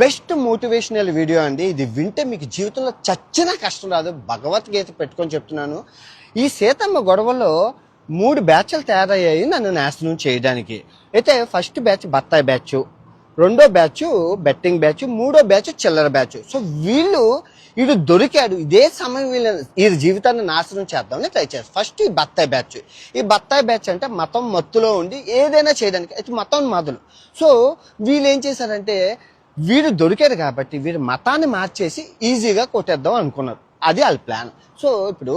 Best motivational video అండి ఇది. వింటే మీకు జీవితంలో చచ్చిన కష్టం రాదు. భగవద్గీత పెట్టుకొని చెప్తున్నాను. ఈ సీతమ్మ గొడవలో 3 బ్యాచ్లు తయారయ్యాయి నన్ను నాశనం చేయడానికి. అయితే ఫస్ట్ బ్యాచ్ బత్తాయి బ్యాచ్, రెండో బ్యాచ్ బెట్టింగ్ బ్యాచ్, మూడో బ్యాచ్ చిల్లర బ్యాచ్. సో వీడు దొరికాడు, ఇదే సమయం వీళ్ళ జీవితాన్ని నాశనం చేద్దామని ట్రై చేస్తారు. ఫస్ట్ ఈ బత్తాయి బ్యాచ్. ఈ బత్తాయి బ్యాచ్ అంటే మతం మత్తులో ఉండి ఏదైనా చేయడానికి, అయితే మతం మొదలు. సో వీళ్ళు ఏం చేశారంటే, వీడు దొరికాడు కాబట్టి వీడు మతాన్ని మార్చేసి ఈజీగా కొట్టేద్దాం అనుకున్నారు. అది వాళ్ళ ప్లాన్. సో ఇప్పుడు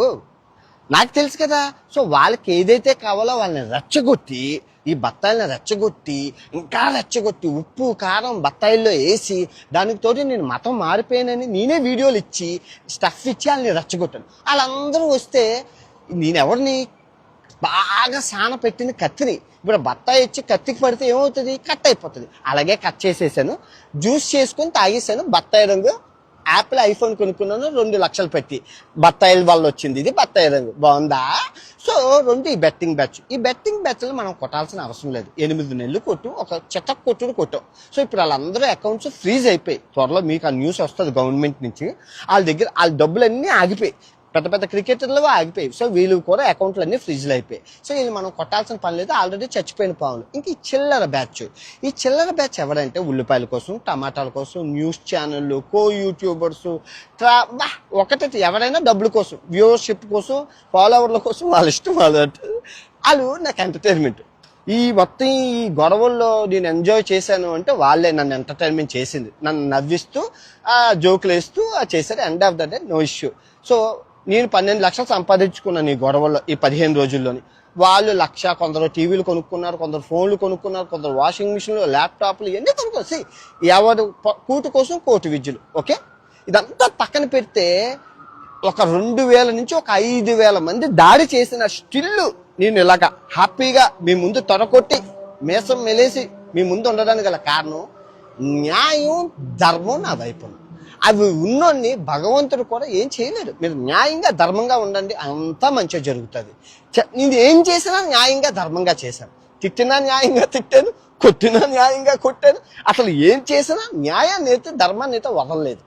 నాకు తెలుసు కదా, సో వాళ్ళకి ఏదైతే కావాలో వాళ్ళని రెచ్చగొట్టి, ఈ బత్తాయిలను రెచ్చగొట్టి, ఇంకా రెచ్చగొట్టి ఉప్పు కారం బత్తాయిల్లో వేసి, దానికి తోటి నేను మతం మారిపోయానని నేనే వీడియోలు ఇచ్చి స్టఫ్ ఇచ్చి వాళ్ళని రెచ్చగొట్టాను. వాళ్ళందరూ వస్తే నేనెవరిని బాగా సాన పెట్టిన కత్తిని, ఇప్పుడు బత్తాయి ఇచ్చి కత్తికి పడితే ఏమవుతుంది, కట్ అయిపోతుంది. అలాగే కట్ చేసేసాను, జ్యూస్ చేసుకుని తాగేసాను. బత్తాయి రంగు యాపిల్ ఐఫోన్ కొనుక్కున్నాను 2 లక్షలు పెట్టి. బత్తాయిల వల్ల వచ్చింది ఇది బత్తాయి రంగు. బాగుందా? సో ఈ బెట్టింగ్ బ్యాచ్. ఈ బెట్టింగ్ బ్యాచ్లో మనం కొట్టాల్సిన అవసరం లేదు. 8 నెలలు కొట్టు, ఒక చెత్త కొట్టుడు కొట్టాం. సో ఇప్పుడు వాళ్ళందరూ అకౌంట్స్ ఫ్రీజ్ అయిపోయి, త్వరలో మీకు ఆ న్యూస్ వస్తుంది గవర్నమెంట్ నుంచి. వాళ్ళ డబ్బులన్నీ ఆగిపోయి, పెద్ద పెద్ద క్రికెటర్లు ఆగిపోయి. సో వీళ్ళు కూడా అకౌంట్లు అన్ని ఫ్రిడ్జ్లు అయిపోయి. సో ఇది మనం కొట్టాల్సిన పని లేదు, ఆల్రెడీ చచ్చిపోయిన పాములు. ఇంక ఈ చిల్లర బ్యాచ్. ఈ చిల్లర బ్యాచ్ ఎవరంటే ఉల్లిపాయల కోసం, టమాటాల కోసం, న్యూస్ ఛానళ్ళు, యూట్యూబర్స్, ఒకటి ఎవరైనా డబ్బుల కోసం, వ్యూవర్షిప్ కోసం, ఫాలోవర్ల కోసం, వాళ్ళ ఇష్టం వాళ్ళు నాకు ఎంటర్టైన్మెంట్. ఈ మొత్తం ఈ గొడవల్లో నేను ఎంజాయ్ చేశాను అంటే వాళ్ళే నన్ను ఎంటర్టైన్మెంట్ చేసింది. నన్ను నవ్విస్తూ జోకులు వేస్తూ చేశారు. End of the day no issue. So నేను 12 లక్షలు సంపాదించుకున్నాను ఈ గొడవల్లో ఈ 15 రోజుల్లోని. వాళ్ళు 1,00,000, కొందరు టీవీలు కొనుక్కున్నారు, కొందరు ఫోన్లు కొనుక్కున్నారు, కొందరు వాషింగ్ మిషన్లు, ల్యాప్టాప్లు, ఇవన్నీ కొనుక్కోసి ఎవరు కూటు కోసం కోటి విద్యలు. ఓకే, ఇదంతా పక్కన పెడితే ఒక 2,000 నుంచి ఒక 5,000 మంది దాడి చేసిన స్టిల్ నేను ఇలాగా హ్యాపీగా మీ ముందు తొడకొట్టి మేసం మెలేసి మీ ముందు ఉండడానికి గల కారణం న్యాయం, ధర్మం నా వైపు. అవి ఉన్నోన్ని భగవంతుడు కూడా ఏం చేయలేడు. మీరు న్యాయంగా ధర్మంగా ఉండండి, అంతా మంచిగా జరుగుతుంది. నేను ఏం చేసినా న్యాయంగా ధర్మంగా చేశాను. తిట్టినా న్యాయంగా తిట్టాను, కొట్టినా న్యాయంగా కొట్టాను. అసలు ఏం చేసినా న్యాయాన్ని అయితే ధర్మాన్ని అయితే వదలలేదు.